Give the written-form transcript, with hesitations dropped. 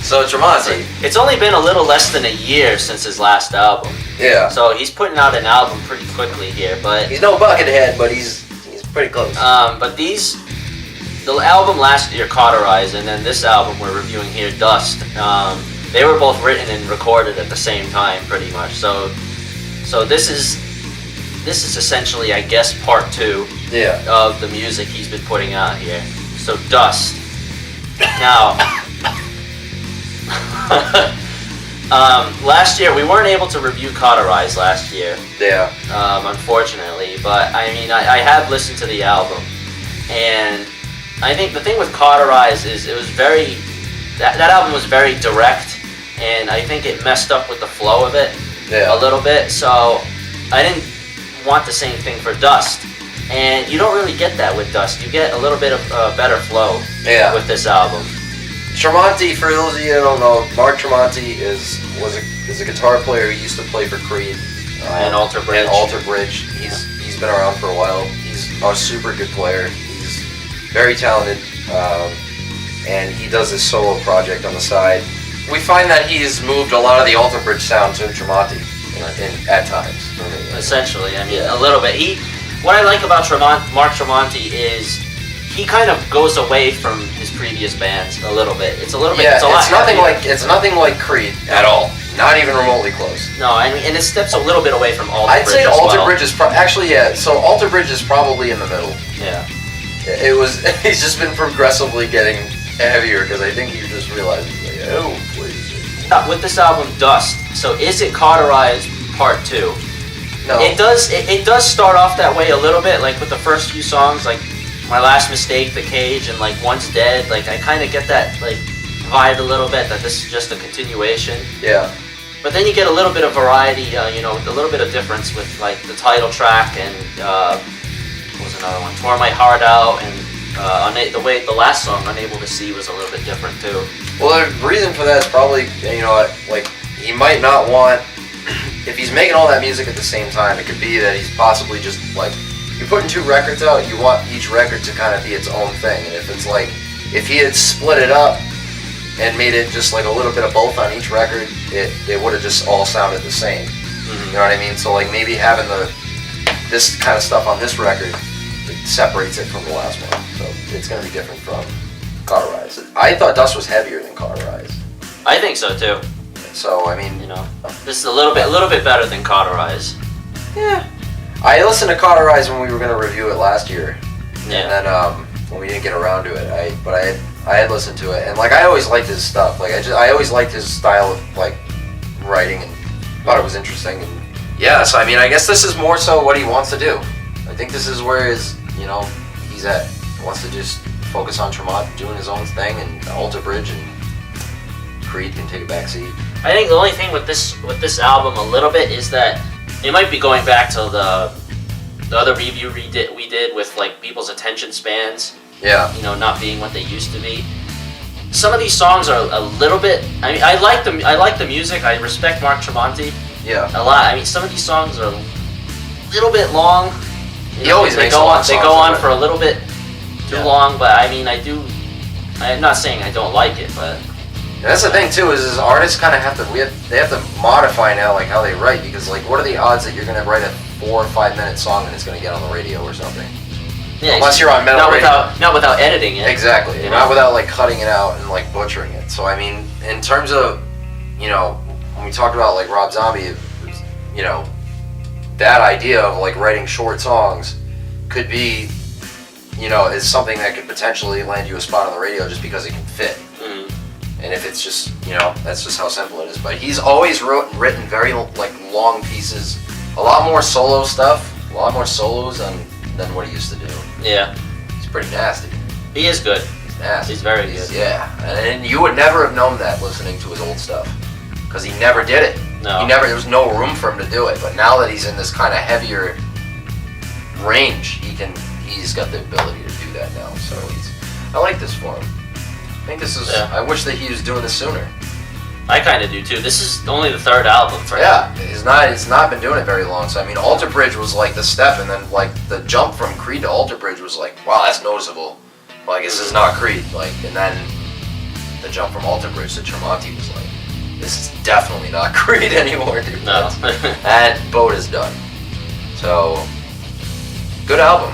So Tremonti. It's only been a little less than a year since his last album. Yeah. So he's putting out an album pretty quickly here, but he's no Buckethead, but he's pretty close. But the album last year, Cauterize, and then this album we're reviewing here, Dust. They were both written and recorded at the same time, pretty much. So this is essentially, I guess, part 2 of the music he's been putting out here. So Dust. Now, last year we weren't able to review Cauterize last year. Yeah. Unfortunately, but I mean, I have listened to the album, and I think the thing with Cauterize is it was that album was very direct, and I think it messed up with the flow of it a little bit. So I didn't want the same thing for Dust, and you don't really get that with Dust. You get a little bit of better flow with this album. Tremonti, for those of you who don't know, Mark Tremonti is a guitar player who used to play for Creed and Alter Bridge. He's been around for a while. He's a super good player. He's very talented, and he does this solo project on the side. We find that he's moved a lot of the Alter Bridge sound to Tremonti at times. Essentially, I mean, a little bit. What I like about Mark Tremonti is he kind of goes away from his previous bands a little bit. It's a little bit. Yeah, it's nothing like Creed at all. Not even remotely close. No, I mean, and it steps a little bit away from Alter Bridge. I'd say Alter Bridge is actually So Alter Bridge is probably in the middle. Yeah. It was. He's just been progressively getting heavier because I think he just realized, like, oh, please. With this album, Dust. So is it Cauterize Part 2? No. It does start off that way a little bit, like with the first few songs, like My Last Mistake, The Cage, and like Once Dead. Like I kind of get that like vibe a little bit that this is just a continuation. Yeah. But then you get a little bit of variety, a little bit of difference with like the title track and what was another one? Tore My Heart Out, and the way the last song, Unable to See, was a little bit different too. Well, the reason for that is probably, like he might not want, if he's making all that music at the same time, it could be that he's possibly just like, you're putting 2 records out, you want each record to kind of be its own thing. And if it's like, if he had split it up and made it just like a little bit of both on each record, it would have just all sounded the same. Mm-hmm. You know what I mean? So like maybe having this kind of stuff on this record, it separates it from the last one. So it's going to be different from Cauterize. I thought Dust was heavier than Cauterize. I think so too. So I mean, this is a little bit better than Cauterize. Yeah. I listened to Cauterize when we were going to review it last year. Yeah. And then when we didn't get around to it, I had listened to it, and like I always liked his stuff. Like I always liked his style of like writing, and thought it was interesting. And yeah, so I mean, I guess this is more so what he wants to do. I think this is where he's at. He wants to just focus on Tremont doing his own thing, and Alter Bridge and Creed can take a back seat. I think the only thing with this album a little bit is that it might be going back to the other review we did with like people's attention spans. Yeah. Not being what they used to be. Some of these songs are a little bit. I mean, I like the music. I respect Mark Tremonti. Yeah. A lot. I mean, some of these songs are a little bit long. He always they makes go long on. They songs, go on right? for a little bit too long. But I mean, I'm not saying I don't like it, but. And that's the thing too, is artists kind of have to. They have to modify now, like how they write, because like, what are the odds that you're gonna write a 4 or 5 minute song and it's gonna get on the radio or something? Yeah, unless you're on metal radio. Not without editing it. Exactly. Not without like cutting it out and like butchering it. So I mean, in terms of, when we talked about like Rob Zombie, that idea of like writing short songs could be, is something that could potentially land you a spot on the radio just because it can fit. Mm. And if it's just, that's just how simple it is. But he's always written very like long pieces, a lot more solo stuff, a lot more solos than what he used to do. Yeah. He's pretty nasty. He is good. He's nasty. He's very good. Yeah. And you would never have known that listening to his old stuff. Because he never did it. No. There was no room for him to do it. But now that he's in this kind of heavier range, he's got the ability to do that now. So I like this for him. I think this is, I wish that he was doing this sooner. I kind of do too. This is only the 3rd album for him. Yeah, it's not been doing it very long. So I mean, Alter Bridge was like the step, and then like the jump from Creed to Alter Bridge was like, wow, that's noticeable. Like, this is not Creed. Like, and then the jump from Alter Bridge to Tremonti was like, this is definitely not great anymore, dude. No. That boat is done. So, good album.